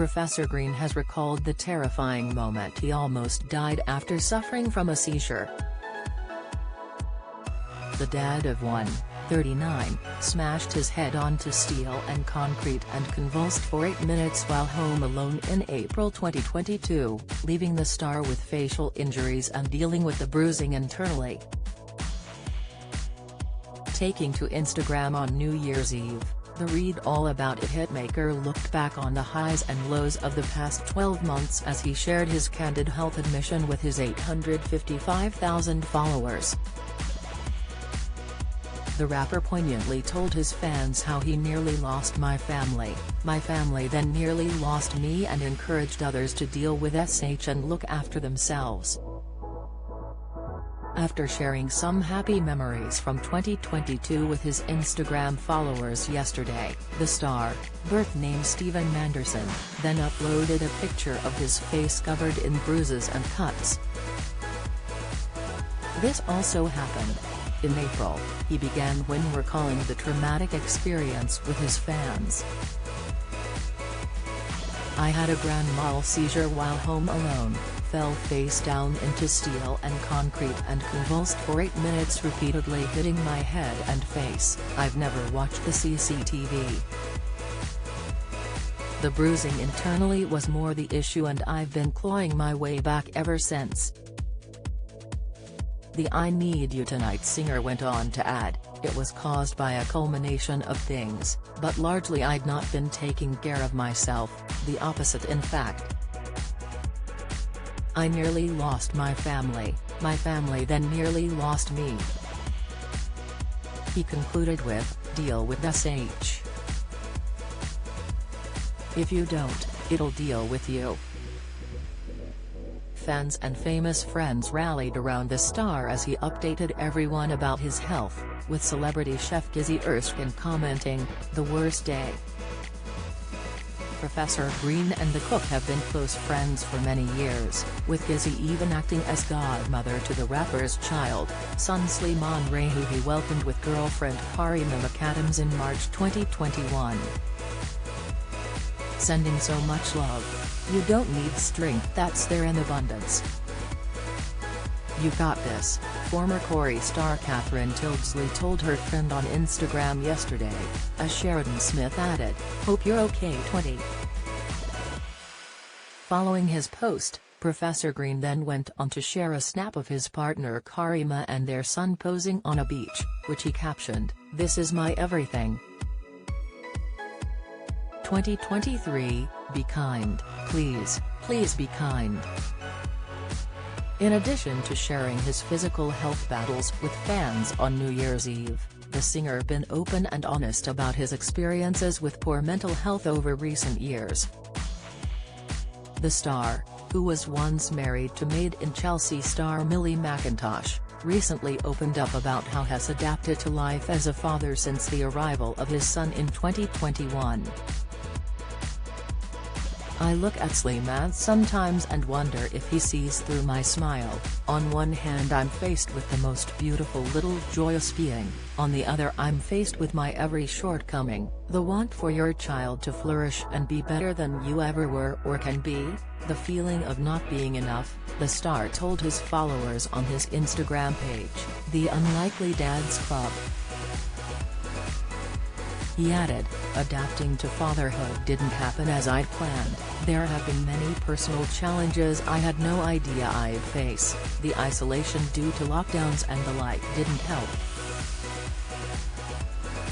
Professor Green has recalled the terrifying moment he almost died after suffering from a seizure. The dad of 39, smashed his head onto steel and concrete and convulsed for 8 minutes while home alone in April 2022, leaving the star with facial injuries and dealing with the bruising internally. Taking to Instagram on New Year's Eve, the Read All About It hitmaker looked back on the highs and lows of the past 12 months as he shared his candid health admission with his 855,000 followers. The rapper poignantly told his fans how he nearly lost my family then nearly lost me, and encouraged others to deal with SH and look after themselves. After sharing some happy memories from 2022 with his Instagram followers yesterday, the star, birth name Steven Manderson, then uploaded a picture of his face covered in bruises and cuts. This also happened. In April, he began when recalling the traumatic experience with his fans. "I had a grand mal seizure while home alone, fell face down into steel and concrete and convulsed for 8 minutes, repeatedly hitting my head and face. I've never watched the CCTV. The bruising internally was more the issue, and I've been clawing my way back ever since." The "I Need You Tonight" singer went on to add, "It was caused by a culmination of things, but largely I'd not been taking care of myself, the opposite in fact. I nearly lost my family then nearly lost me." He concluded with, "Deal with SH. If you don't, it'll deal with you." Fans and famous friends rallied around the star as he updated everyone about his health, with celebrity chef Gizzy Erskine commenting, "The worst day." Professor Green and the cook have been close friends for many years, with Gizzy even acting as godmother to the rapper's child, son Slimane Ray, who he welcomed with girlfriend Karima McAdams in March 2021. "Sending so much love. You don't need strength, that's there in abundance. You got this," former Corey star Catherine Tildesley told her friend on Instagram yesterday, as Sheridan Smith added, "Hope you're okay 20. Following his post, Professor Green then went on to share a snap of his partner Karima and their son posing on a beach, which he captioned, "This is my everything. 2023, be kind, please be kind." In addition to sharing his physical health battles with fans on New Year's Eve, the singer been open and honest about his experiences with poor mental health over recent years. The star, who was once married to Made in Chelsea star Millie McIntosh, recently opened up about how he has adapted to life as a father since the arrival of his son in 2021. "I look at Slimane sometimes and wonder if he sees through my smile. On one hand I'm faced with the most beautiful little joyous being, on the other I'm faced with my every shortcoming, the want for your child to flourish and be better than you ever were or can be, the feeling of not being enough," the star told his followers on his Instagram page, The Unlikely Dads Club. He added, "Adapting to fatherhood didn't happen as I'd planned. There have been many personal challenges I had no idea I'd face. The isolation due to lockdowns and the like didn't help.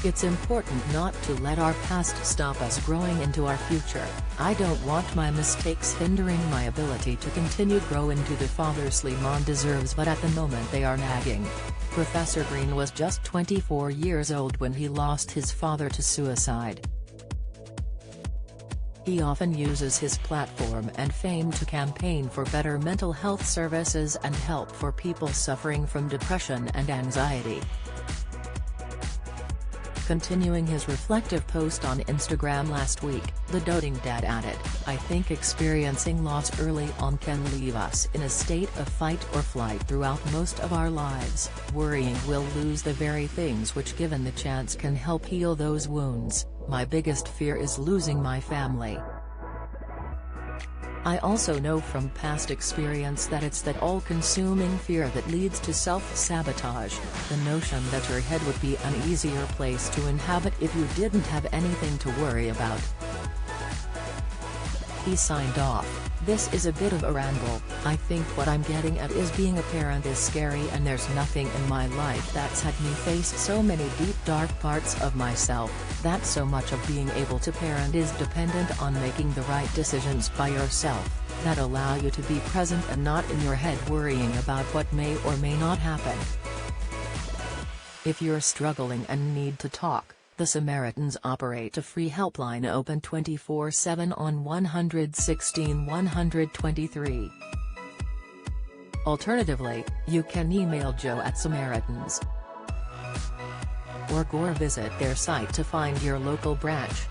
It's important not to let our past stop us growing into our future. I don't want my mistakes hindering my ability to continue grow into the father Slimane deserves, but at the moment they are nagging." Professor Green was just 24 years old when he lost his father to suicide. He often uses his platform and fame to campaign for better mental health services and help for people suffering from depression and anxiety. Continuing his reflective post on Instagram last week, the doting dad added, "I think experiencing loss early on can leave us in a state of fight or flight throughout most of our lives, worrying we'll lose the very things which given the chance can help heal those wounds. My biggest fear is losing my family. I also know from past experience that it's that all-consuming fear that leads to self-sabotage, the notion that your head would be an easier place to inhabit if you didn't have anything to worry about." He signed off. "This is a bit of a ramble. I think what I'm getting at is being a parent is scary, and there's nothing in my life that's had me face so many deep dark parts of myself, that so much of being able to parent is dependent on making the right decisions by yourself, that allow you to be present and not in your head worrying about what may or may not happen. If you're struggling and need to talk, the Samaritans operate a free helpline open 24/7 on 116 123. Alternatively, you can email joe@samaritans.org or visit their site to find your local branch.